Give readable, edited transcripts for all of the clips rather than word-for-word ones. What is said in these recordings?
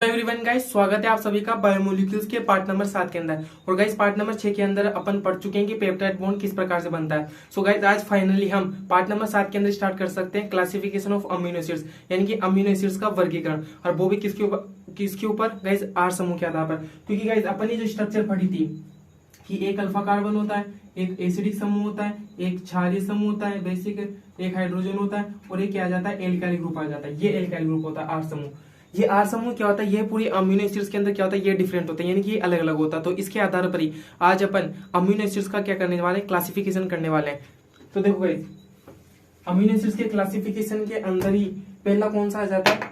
Everyone guys, स्वागत है आप सभी का बायोमोलिक्यूल्स के पार्ट नंबर 7 के अंदर। और गाइस पार्ट नंबर 6 के अंदर अपन पढ़ चुके हैं कि पेप्टाइड बॉन्ड किस प्रकार से बनता है। सो गाइस आज फाइनली हम पार्ट नंबर 7 के अंदर स्टार्ट कर सकते हैं क्लासिफिकेशन ऑफ अमीनो एसिड्स, यानी कि अमीनो एसिड्स का वर्गीकरण। और वो भी किसके ऊपर गाइस, आर समूह के आधार पर। क्योंकि गाइस अपन ने जो स्ट्रक्चर पढ़ी थी कि एक अल्फा कार्बन होता है, एक एसिडिक समूह होता है, एक क्षारीय समूह होता है बेसिक, एक हाइड्रोजन होता है और एक क्या आ जाता है, एल्काइल ग्रुप आ जाता है। ये एल्काइल ग्रुप होता है आर समूह। ये आर समूह क्या होता है, ये पूरी अमीनो एसिड्स के अंदर क्या होता है, ये डिफरेंट होता है, यानी कि ये अलग अलग होता है। तो इसके आधार पर ही आज अपन अमीनो एसिड्स का क्या करने वाले हैं, क्लासिफिकेशन करने वाले हैं। तो देखो गाइस, अमीनो एसिड्स के क्लासिफिकेशन के अंदर ही पहला कौन सा आ जाता है।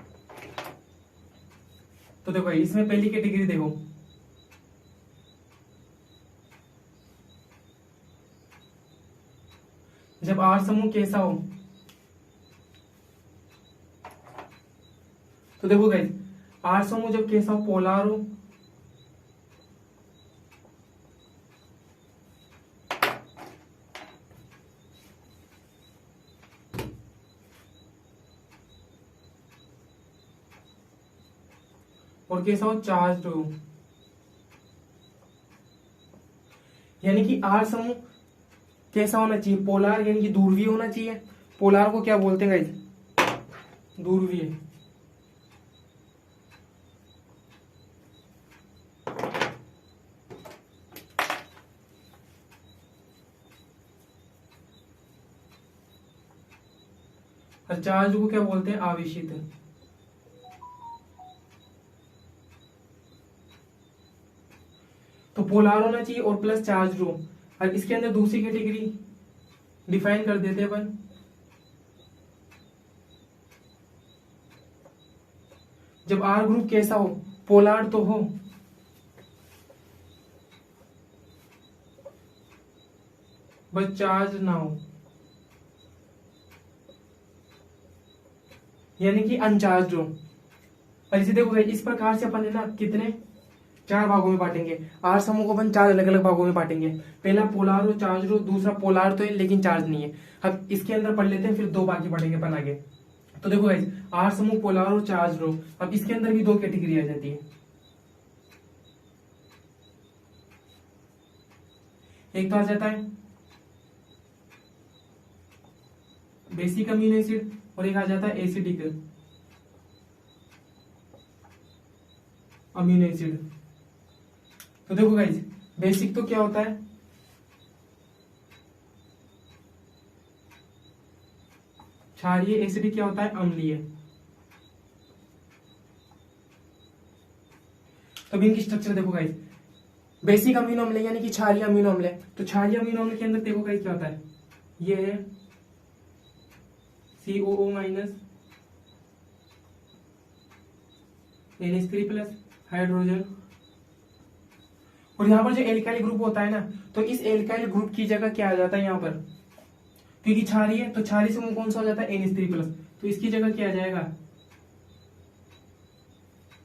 तो देखो भाई, इसमें पहली कैटेगरी देखो, जब आर समूह कैसा हो। तो देखो गाइस, आर समूह जब कैसा हो, पोलार हो, और कैसा हो, चार्ज हो। यानी कि आर समूह कैसा होना चाहिए, पोलार, यानी कि ध्रुवीय होना चाहिए। पोलार को क्या बोलते हैं गाइस, ध्रुवीय। और चार्ज को क्या बोलते हैं, आवेशित। तो पोलार होना चाहिए और प्लस चार्ज रो। और इसके अंदर दूसरी कैटेगरी डिफाइन कर देते हैं अपन, जब आर ग्रुप कैसा हो, पोलार तो हो बस चार्ज ना हो, यानी कि अनचार्ज हो। और इसे देखो इस प्रकार से अपन है ना, कितने चार भागों में बांटेंगे। आर समूह को अपन चार अलग अलग भागों में बांटेंगे। पहला पोलार हो, चार्ज हो, दूसरा पोलार तो है लेकिन चार्ज नहीं है। अब इसके अंदर पढ़ लेते हैं, फिर दो बाकी पढ़ेंगे अपन आगे। तो देखो गाइस, आर समूह, पोलार हो, चार्ज हो। अब इसके अंदर भी दो कैटेगरी आ जाती है। एक तो आ जाता है बेसिक अमीनो एसिड और एक आ जाता है एसिडिक अमीनो एसिड। तो देखो गाइस, बेसिक तो क्या होता है, क्षारीय। एसिडिक क्या होता है, अम्लीय। तो इनकी स्ट्रक्चर देखो गाइस, बेसिक अमीनो अम्ल यानी कि क्षारीय अमीनो अम्ल है। तो क्षारीय अमीनो अम्ल के अंदर देखो गाइस क्या होता है, ये है COO minus NH3 plus hydrogen. और यहाँ पर जो एल्काइल ग्रुप होता है ना, तो इस एल्काइल ग्रुप की जगह क्या आ जाता है यहाँ पर, क्योंकि क्षारीय है तो क्षारीय समूह कौन सा हो जाता है, NH3 प्लस। तो इसकी जगह क्या आ जाएगा,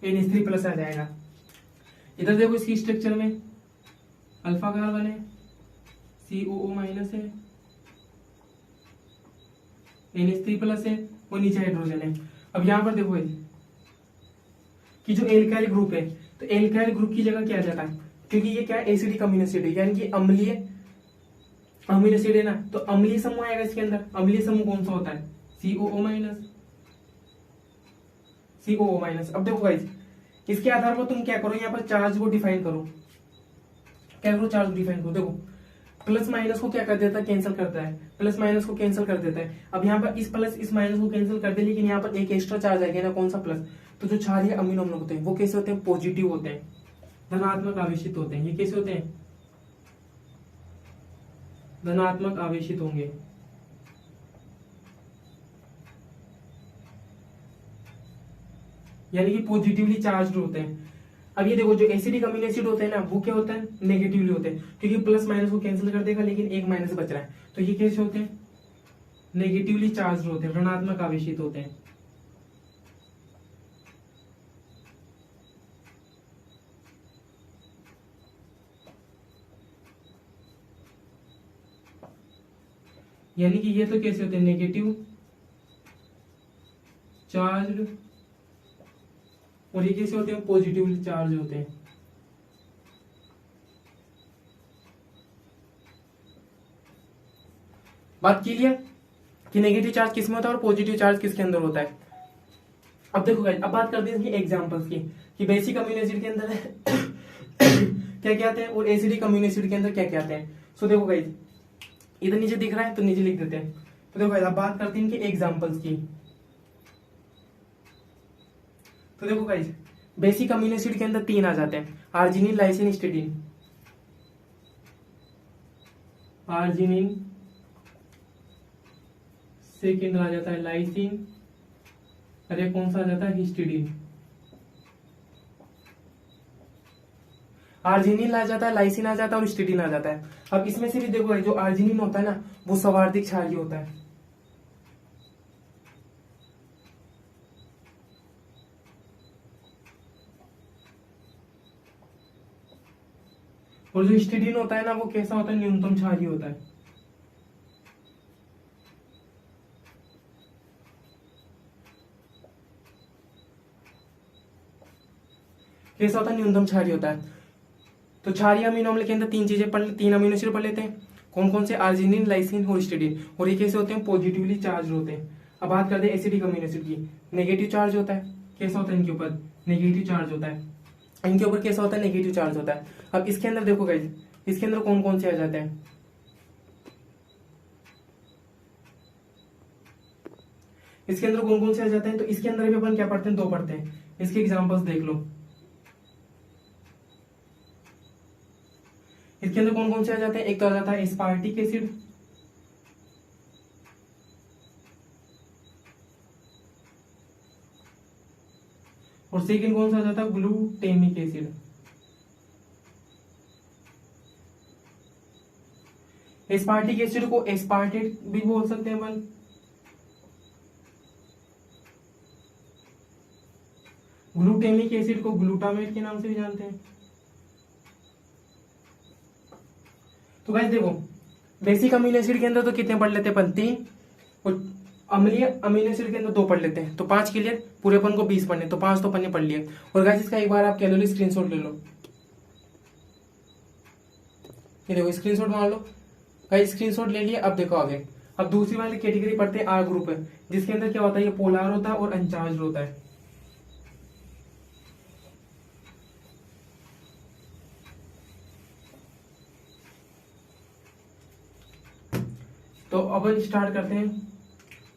NH3 प्लस आ जाएगा। इधर देखो इसकी स्ट्रक्चर में अल्फा कार्बन है, COO माइनस है, NH3 प्लस है और नीचे हाइड्रोजन है। अब यहां पर देखो कि जो एल्काइल ग्रुप है, तो एल्काइल ग्रुप की जगह क्या आ जाता है, क्योंकि ये क्या है, एसिडिक अमीनो एसिड है, यानी कि अम्लीय अमीनो एसिड है ना। तो अम्लीय समूह आएगा इसके अंदर। अम्लीय समूह कौन सा होता है, COO माइनस, COO माइनस। अब देखो गाइस, इसके आधार पर तुम क्या करो, यहाँ पर चार्ज को डिफाइन करो। क्या करो, चार्ज डिफाइन करो। देखो प्लस माइनस को क्या कर देता है, कैंसिल करता है। प्लस माइनस को कैंसिल कर देता है। अब यहाँ पर इस प्लस इस माइनस को कैंसिल कर दे, लेकिन यहाँ पर एक एक्स्ट्रा चार्ज आएगा ना, कौन सा, प्लस। तो जो क्षारीय अमीनो अम्ल होते हैं वो कैसे होते हैं, पॉजिटिव होते हैं, धनात्मक आवेशित होते हैं। ये कैसे होते हैं, धनात्मक आवेशित होंगे। यानी कि पॉजिटिवली चार्ज होते हैं। अब ये देखो, जो एसिडिक अमीनो एसिड होते हैं ना, वो क्या होता है, नेगेटिवली होते हैं, क्योंकि प्लस माइनस को कैंसिल कर देगा लेकिन एक माइनस बच रहा है। तो ये कैसे होते हैं, नेगेटिवली चार्ज होते हैं, ऋणात्मक आवेशित होते हैं। यानी कि ये तो कैसे होते हैं, नेगेटिव चार्ज और ये कैसे होते हैं, पॉजिटिवली चार्ज होते हैं। बात क्लियर कि नेगेटिव चार्ज किसमें होता है और पॉजिटिव चार्ज किसके अंदर होता है। अब देखो गाइस, अब बात करते हैं इसकी एग्जांपल्स की कि बेसिक अमीनो एसिड के अंदर क्या क्या आते हैं और एसिडिक अमीनो एसिड के अंदर क्या क्या आते हैं। सो देखो गाइस, इधर नीचे दिख रहा है तो नीचे लिख देते हैं। तो देखो गाइस, अब बात करते हैं इनके एग्जांपल्स की। तो देखो गाइस, बेसिक अमीनो एसिड के अंदर 3 आ जाते हैं, arginine, lysine, histidine. Arginine, second आ जाता है लाइसिन, अरे कौन सा आ जाता है, हिस्टिडीन। आर्जिनिन आ जाता है, लाइसिन आ जाता है और हिस्टिडीन आ जाता है। अब इसमें से भी देखो भाई, जो आर्जिनिन होता है ना, वो सर्वाधिक क्षारीय होता है। और जो हिस्टिडीन होता है ना, वो कैसा होता है, न्यूनतम क्षारीय होता है। कैसा होता है, न्यूनतम क्षारीय होता है। तो क्षारीय अमीनो अम्ल के अंदर 3 चीजें तीन अमीनो एसिड पढ़ लेते हैं। कौन कौन से, आर्जिनिन, लाइसिन और हिस्टिडीन। और ये कैसे होते हैं, पॉजिटिवली चार्ज होते हैं। अब बात करते हैं एसिडिक अमीनो एसिड की। नेगेटिव चार्ज होता है, कैसा होता है इनके ऊपर, नेगेटिव चार्ज होता है। इनके ऊपर कैसा होता है, नेगेटिव चार्ज होता है। अब इसके अंदर देखो गाइस, इसके अंदर कौन कौन से आ जाते हैं, इसके अंदर कौन कौन से आ जाते हैं। तो इसके अंदर भी अपन क्या पढ़ते हैं, 2 पढ़ते हैं। इसके एग्जांपल्स देख लो। इसके अंदर कौन कौन से आ जाते हैं, एक तो आ जाता है एस्पार्टिक एसिड, और सेकंड कौन सा आ जाता है, ग्लूटेमिक एसिड। एस्पार्टिक एसिड को एस्पार्टेट भी बोल सकते हैं अपन। ग्लूटेमिक एसिड को ग्लूटामेट के नाम से भी जानते हैं। तो गाइस देखो, बेसिक अमीनो एसिड के अंदर तो कितने पढ़ लेते हैं अपन, 3। और अम्लीय अमीनो एसिड के अंदर 2 पढ़ लेते हैं, तो 5 क्लियर। पूरे अपन को 20 पढ़ने, तो 5 तो अपन ने पढ़ लिए। और गाइस, इसका एक बार आप कैलोरी स्क्रीनशॉट ले लो। ये देखो, स्क्रीनशॉट मार लो गाइस, स्क्रीनशॉट ले लिए। अब देखो आगे, अब दूसरी वाली कैटेगरी पढ़ते हैं, आर ग्रुप है, जिसके अंदर क्या होता है, ये पोलार होता है और अनचार्ज होता है। तो अब स्टार्ट करते हैं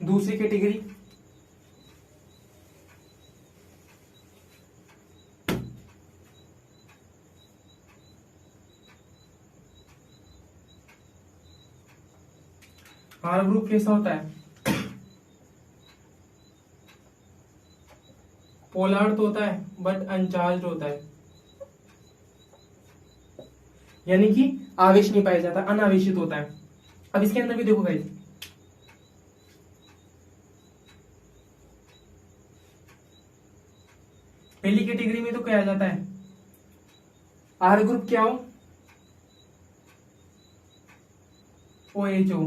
दूसरी कैटेगरी। आर ग्रुप कैसा होता है, पोलार तो होता है बट अनचार्ज होता है, यानी कि आवेश नहीं पाया जाता, अनावेशित होता है। अब इसके अंदर भी देखो गाइस, पहली कैटेगरी में तो क्या आ जाता है, आर ग्रुप क्या हो, OH हो,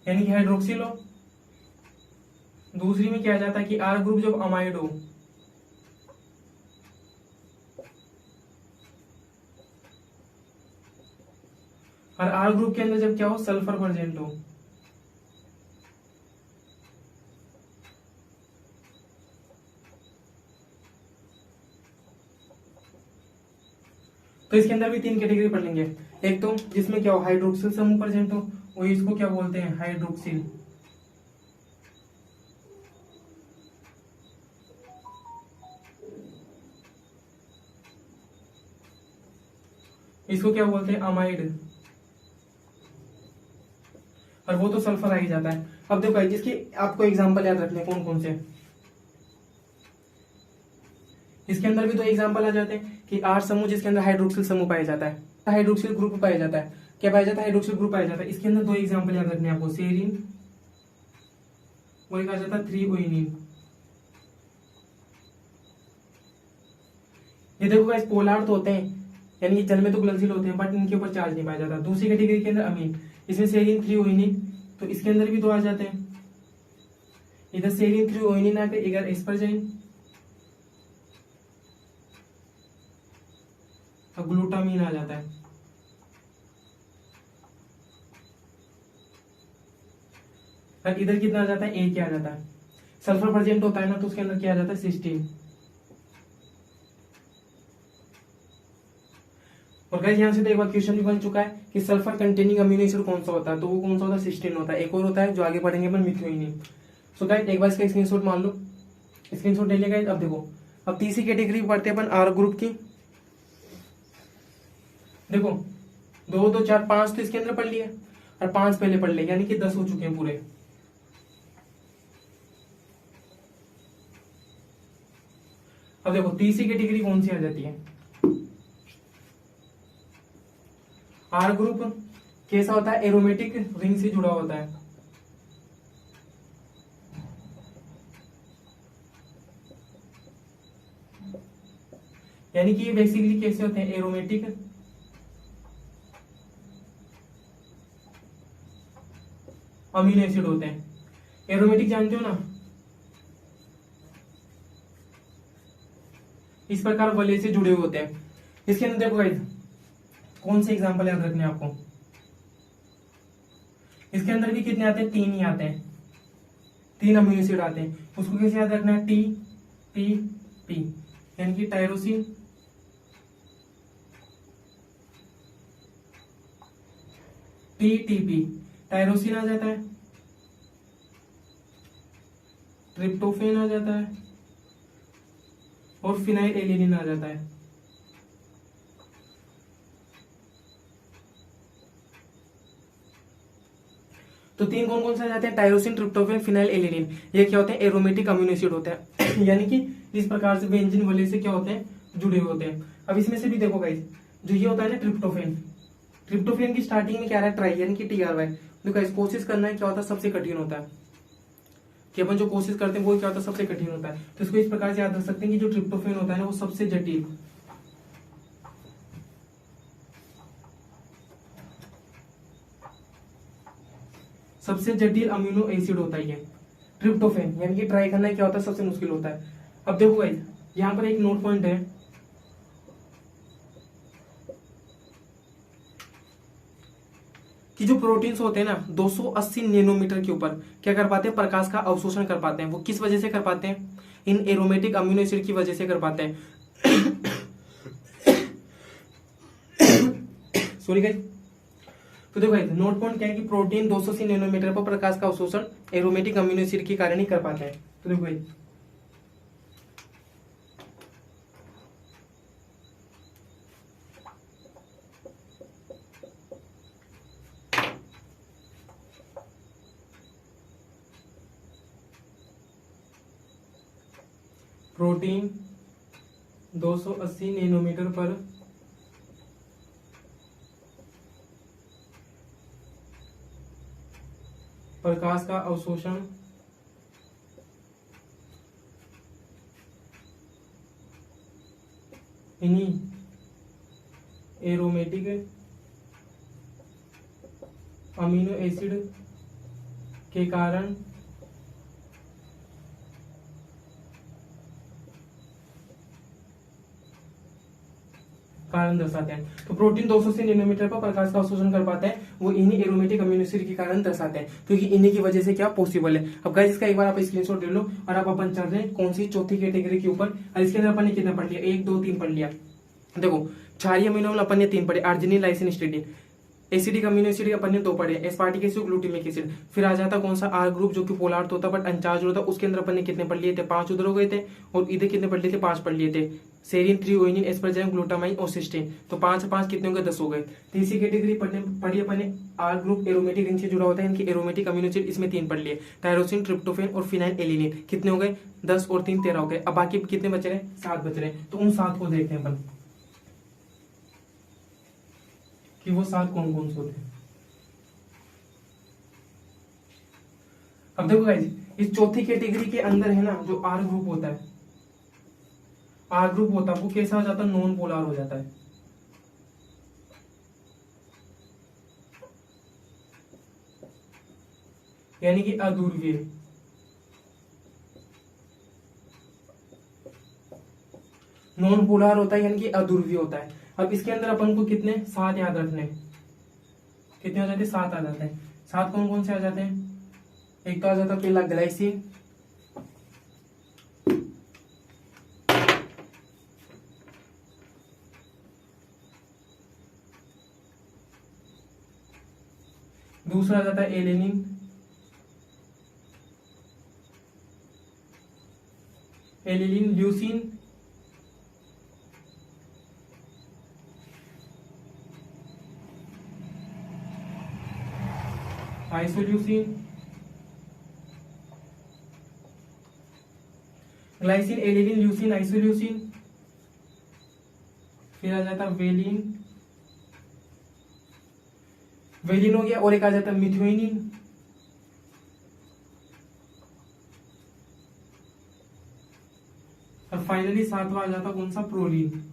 यानी कि हाइड्रोक्सिल हो। दूसरी में क्या आ जाता है कि आर ग्रुप जब अमाइड हो, और आर ग्रुप के अंदर जब क्या हो, सल्फर प्रेजेंट हो। तो इसके अंदर भी 3 कैटेगरी पढ़ लेंगे। एक तो जिसमें क्या हो, हाइड्रोक्सिल समूह प्रेजेंट हो, वो इसको क्या बोलते हैं, हाइड्रोक्सिल। इसको क्या बोलते हैं, अमाइड। और वो तो सल्फर आ ही जाता है। अब देखो इसकी आपको एग्जांपल याद रखने कौन कौन से। इसके अंदर भी 2 एग्जांपल आ जाते हैं कि आर समूह, जिसके अंदर हाइड्रोक्सिल समूह पाया जाता है, हाइड्रोक्सिल ग्रुप पाया जाता है। क्या पाया जाता है, हाइड्रोक्सिल ग्रुप पाया जाता है। इसके अंदर 2 एग्जांपल याद रखने आपको, सेरीन और एक आ जाता है 3-ओइनिन। ये देखो गाइस, पोलार तो होते हैं, यानी कि जल में तो घुलनशील होते हैं, बट इनके ऊपर चार्ज नहीं पाया जाता। दूसरी कैटेगरी के अंदर अमीन, इसमें सेरीन 3-ओइनिन, तो इसके अंदर भी 2 आ जाते हैं। इधर सेरीन 3-ओइनिन आकर, इधर एस्परजाइन। ग्लूटामीन आ जाता है। और इधर कितना आ जाता है, एक आ जाता है। सल्फर प्रेजेंट होता है ना, तो उसके अंदर क्या आ जाता है, सिस्टीन। और गाइस यहाँ से तो एक बार क्वेश्चन भी बन चुका है कि सल्फर कंटेनिंग अमीनो एसिड कौन सा होता है, तो वो कौन सा होता है, सिस्टीन होता है। एक और होता है जो आगे पढ़ेंगे अपन, मिथ्योनिन। सो गाइस एक बार इसका स्क्रीनशॉट मान लो, स्क्रीनशॉट ले लिया गाइस। अब देखो, अब तीसरी कैटेगरी पढ़ते हैं अपन, आर ग्रुप की। देखो 2 2 4 5 तो इसके अंदर पढ़ लिए, और 5 पहले पढ़ लिए, यानी कि 10 हो चुके हैं पूरे। अब देखो तीसरी कैटेगरी कौन सी आ जाती है, आर ग्रुप। कैसा होता है, एरोमेटिक रिंग से जुड़ा होता है। यानी कि ये बेसिकली कैसे होते हैं, एरोमेटिक अमीनो एसिड होते हैं। एरोमेटिक जानते हो ना, इस प्रकार वलय से जुड़े हुए होते हैं। इसके अंदर देखो गाइस, कौन से एग्जांपल याद रखने हैं आपको। इसके अंदर भी कितने आते हैं, 3 ही आते हैं, 3 अमीनो एसिड आते हैं। उसको कैसे याद रखना है, टी पी पी, यानी कि tyrosine, T T P. Tyrosine आ जाता है, ट्रिप्टोफेन आ जाता है, और फिनाइल एलिनिन आ जाता है। तो 3 कौन कौन से आ जाते हैं, टायरोसिन, ट्रिप्टोफेन, फिनाइल एलिनिन। ये क्या होते हैं, एरोमेटिक अमीनो एसिड होते हैं। यानी कि इस प्रकार से व्यंजन वलय से क्या होते हैं, जुड़े होते हैं। अब इसमें से भी देखो गाइस, जो ये होता है ना ट्रिप्टोफेन, ट्रिप्टोफेन की स्टार्टिंग में क्या रहा है, ट्राई, यानी कि TRY। तो गाइस कोशिश करना है, क्या होता है, सबसे कठिन होता है। कि अपन जो कोशिश करते हैं वो क्या होता है, सबसे कठिन होता है। तो इसको इस प्रकार से याद रख सकते हैं कि जो ट्रिप्टोफेन होता है ना, वो सबसे जटिल, सबसे जटिल अमीनो एसिड होता है ये ट्रिप्टोफेन। यानी कि ट्राई करना क्या होता है, सबसे मुश्किल होता है। अब देखो गाइस, यहाँ पर एक नोट पॉइंट है कि जो प्रोटीन्स होते हैं ना 280 नैनोमीटर के ऊपर क्या कर पाते हैं, प्रकाश का अवशोषण कर पाते हैं। वो किस वजह से कर पाते हैं, इन एरोमेटिक अमीनो एसिड की वजह से कर पाते हैं। Sorry guys. तो देखो गाइस, नोट पॉइंट क्या है कि प्रोटीन 280 नैनोमीटर पर प्रकाश का अवशोषण एरोमेटिक अमीनो एसिड के कारण ही कर पाते हैं। तो देखो गाइस, प्रोटीन 280 नैनोमीटर पर प्रकाश का अवशोषण इन्हीं एरोमेटिक अमीनो एसिड के कारण दर्शाते हैं। तो प्रोटीन 280 नैनोमीटर पर प्रकाश का अवशोषण कर पाते हैं, वो इन्हीं एरोमेटिक अमीनो एसिड के कारण दर्शाते हैं, क्योंकि इन्हीं की वजह से क्या पॉसिबल है। अब गाइस इसका एक बार आप स्क्रीनशॉट ले लो, और आप अपन चल रहे हैं कौन सी, चौथी कैटेगरी के ऊपर। और इसके अंदर अपन ने कितना पढ़ लिया, 1 2 3 पढ़ लिया। देखो क्षारीय अमीनो अपन ने 3 पढ़े, arginine, lysine, histidine. Acidic amino acid अपन ने 2 पढ़े, एस्पार्टिक एसिड, ग्लूटामिक एसिड। फिर आ जाता कौन सा, आर ग्रुप, जो कि पोलार होता है बट अनचार्ज होता है। उसके अंदर अपन ने कितने पढ़ लिए थे, 5 उधर हो गए थे, और इधर कितने पढ़ लिए थे, 5 पढ़ लिए थे। सेरिन, थ्रियोनिन, एस्परजाइम, ग्लूटामाइन और सिस्टीन। तो 5 5 कितने हो गए, 10 हो गए। तीसरी कैटेगरी पढ़ी अपन ने, आर ग्रुप एरोमेटिक रिंग से जुड़ा होता है, इनकी एरोमेटिक अमीनो एसिड, इसमें 3 पढ़ लिए, टायरोसिन, ट्रिप्टोफेन और फिनाइल एलिनिन। कितने हो गए, 10 और 3 13 हो गए। अब बाकी कितने बच रहे, 7 बच रहे। तो उन 7 को देखते हैं अपन कि वो 7 कौन कौन से होते हैं। अब देखो गाइस, इस चौथी कैटेगरी के अंदर है ना, जो आर ग्रुप होता है, आर ग्रुप होता है वो कैसा हो जाता है, नॉन पोलर हो जाता है। यानी कि अध्रुवीय। नॉन पोलर होता है यानी कि अध्रुवीय होता है। अब इसके अंदर अपन को कितने 7 याद रखने, कितने हो जाते हैं 7 आ जाते हैं। 7 कौन कौन से आ जाते हैं? एक तो आ जाता है पहला ग्लाइसिन, दूसरा आ जाता है alanine, alanine, leucine, isoleucine, glycine, alanine, leucine, isoleucine, फिर आ जाता है वेलिन, वेलिन हो गया, और एक आ जाता है मिथ्योनिन, और फाइनली 7वां आ जाता कौन सा? प्रोलीन।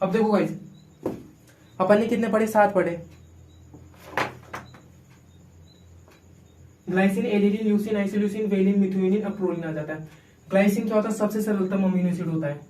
अब देखो गाइस, अपन ने कितने पढ़े? 7 पढ़े। Glycine, alanine, leucine, isoleucine, valine, methionine, अब प्रोलीन आ जाता है। ग्लाइसिन क्या होता है? सबसे सरलतम अमीनो एसिड होता है।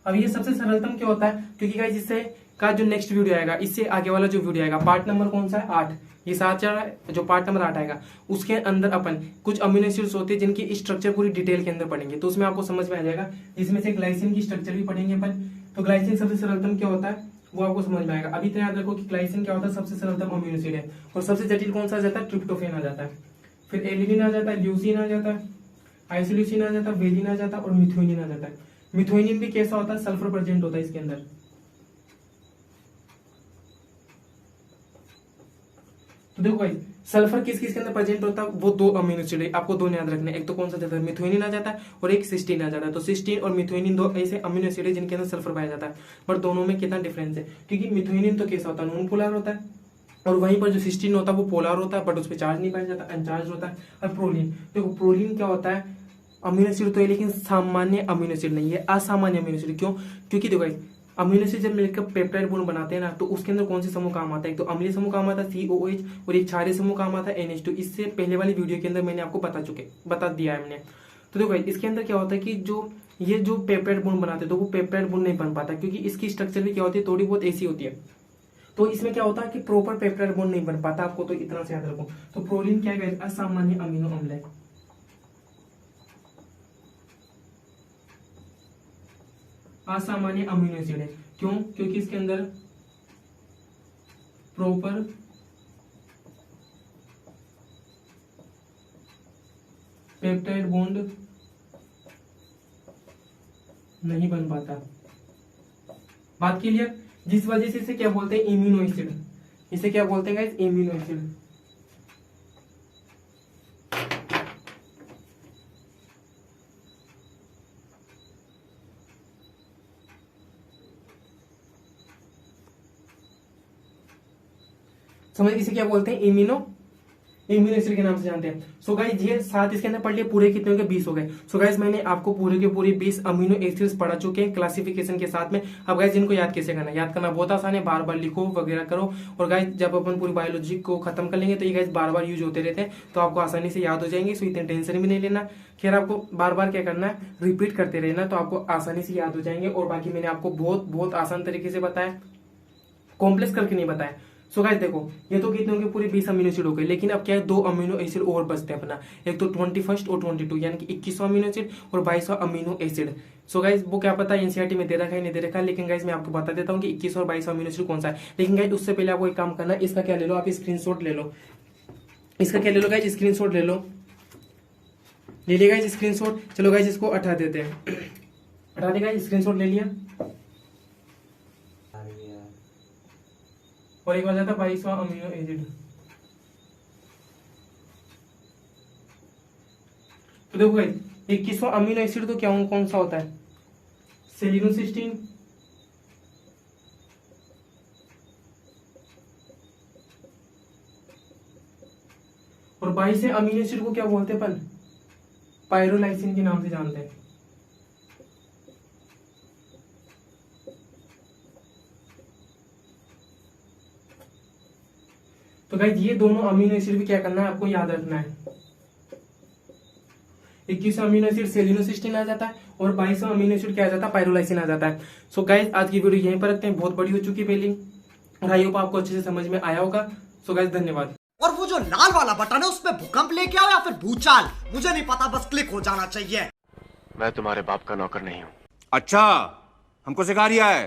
अब ये सबसे सरलतम क्यों होता है? क्योंकि गाइस इससे का जो नेक्स्ट वीडियो आएगा, इससे आगे वाला जो वीडियो आएगा, पार्ट नंबर कौन सा है? 8। ये 7 चल रहा है, जो पार्ट नंबर 8 आएगा उसके अंदर अपन कुछ अमीनो एसिड्स होते हैं जिनकी स्ट्रक्चर पूरी डिटेल के अंदर पढ़ेंगे, तो उसमें आपको समझ में आ जाएगा। इसमें से ग्लाइसिन की स्ट्रक्चर भी पढ़ेंगे अपन। तो ग्लाइसिन सबसे सरलतम क्या होता है वो आपको समझ में आएगा। अभी इतना याद रखो कि ग्लाइसिन क्या होता है? सबसे सरलतम अमीनो एसिड है। और सबसे जटिल कौन सा आ जाता है? ट्रिप्टोफेन आ जाता है। फिर एलिनिन आ जाता है, ल्यूसीन आ जाता है, आइसोल्यूसिन आ जाता है, वेलिन आ जाता है, और मिथ्योनिन आ जाता है। मिथ्योनिन भी कैसा होता है? सल्फर प्रेजेंट होता है इसके अंदर। तो देखो भाई, सल्फर किस किस के अंदर प्रेजेंट होता है? वो 2 अमीनो एसिड है, आपको 2 याद रखने। एक तो कौन सा जाता है? मिथ्योनिन आ जाता है, और एक सिस्टीन आ जाता है। तो सिस्टीन और मिथ्योनिन 2 ऐसे अमीनो एसिड है जिनके अंदर सल्फर पाया जाता है। पर दोनों में कितना डिफरेंस है? क्योंकि मिथ्योनिन तो कैसा होता है? नॉन पोलर होता है, और वहीं पर जो सिस्टीन होता है वो पोलर होता है, बट उस पर चार्ज नहीं पाया जाता, अनचार्ज होता है। और प्रोलीन, देखो प्रोलीन क्या होता है? अमीनो एसिड तो है लेकिन सामान्य अमीनो एसिड नहीं है, असामान्य अमीनो एसिड। क्यों? क्योंकि देखो अमीनो एसिड जब मिलकर पेप्टाइड बॉन्ड बनाते हैं ना, तो उसके अंदर कौन से समूह काम आता है? एक तो अम्लीय समूह काम आता है COOH, और एक क्षारीय समूह काम आता है NH2। इससे पहले वाली वीडियो के अंदर मैंने आपको बता दिया है मैंने। तो देखो इसके अंदर क्या होता है कि ये जो पेप्टाइड बॉन्ड बनाते हैं तो वो पेप्टाइड बॉन्ड नहीं बन पाता, क्योंकि इसकी स्ट्रक्चर भी क्या होती है? थोड़ी बहुत ऐसी होती है। तो इसमें क्या होता है कि प्रॉपर पेप्टाइड बॉन्ड नहीं बन पाता, आपको तो इतना से याद रखो। तो प्रोलीन क्या है? असामान्य अमीनो अम्ल है। असामान्य अमीनो एसिड है। क्यों? क्योंकि इसके अंदर प्रॉपर पेप्टाइड बॉन्ड नहीं बन पाता। बात क्लियर? जिस वजह से इसे क्या बोलते हैं? Immuno acid. इसे क्या बोलते हैं गाइस? Immuno acid. समझ? इसे क्या बोलते हैं? इम्यूनो एसिड के नाम से जानते हैं। सो गाइस ये 7 इसके अंदर पढ़ लिए, पूरे कितने हो गए? 20 हो गए। सो गाइस मैंने आपको पूरे के पूरे 20 अमीनो एसिड्स पढ़ा चुके हैं क्लासिफिकेशन के साथ में। अब गाइस इनको याद कैसे करना? याद करना बहुत आसान है, बार बार लिखो वगैरह करो। और गाइस जब अपन पूरी बायोलॉजी को खत्म कर लेंगे तो ये गाइस बार बार यूज होते रहते हैं, तो आपको आसानी से याद हो जाएंगे। सो इतने टेंशन भी नहीं लेना। खैर आपको बार बार क्या करना है? रिपीट करते रहना, तो आपको आसानी से याद हो जाएंगे। और बाकी मैंने आपको बहुत बहुत आसान तरीके से बताया, कॉम्प्लेक्स करके नहीं बताया। सो गाइस देखो, ये तो कितने होंगे? पूरे 20 अमीनो एसिड हो गए। लेकिन अब क्या है? 2 अमीनो एसिड और बचते हैं अपना। एक तो 21 और 22, यानी कि 21वां अमीनो एसिड और 22वां अमीनो एसिड। सो गाइस वो क्या पता एनसीईआरटी में दे रखा है नहीं दे रखा है, लेकिन गाइस मैं आपको बता देता हूँ कि 21 और 22वां अमीनो एसिड कौन सा है। लेकिन गाइस उससे पहले आपको एक काम करना है, इसका क्या ले लो आप? स्क्रीनशॉट ले लो। इसका क्या ले लो गाइस? स्क्रीनशॉट ले लो। ले लिया गाइस स्क्रीनशॉट? चलो गाइस इसको हटा देते हैं। हटा देगा, स्क्रीनशॉट ले लिया। और एक बार जाता 22वां अमीनो एसिड। तो देखो गाइस 21वां अमीनो एसिड तो क्या कौन सा होता है? सेलिनोसिस्टीन, और 22वें अमीनो एसिड को क्या बोलते हैं अपन? पायरोलाइसिन के नाम से जानते हैं। तो गाइस ये दोनों अमीनो एसिड भी क्या करना है, आपको याद रखना है। 21वां अमीनो एसिड सेलिनोसिस्टीन आ जाता है और 22वां अमीनो एसिड क्या आ जाता है, पायरोलाइसिन आ जाता है। सो गाइस आज की वीडियो यहीं पर रखते हैं, बहुत बड़ी हो चुकी है पहले, और आई होप आपको अच्छे से समझ में आया होगा। सो गाइस धन्यवाद। और वो जो लाल वाला बटन है उसमें भूकंप लेके आओ या फिर भूचाल, मुझे नहीं पता, बस क्लिक हो जाना चाहिए। मैं तुम्हारे बाप का नौकर नहीं हूँ। अच्छा, हमको सिखा रिया है।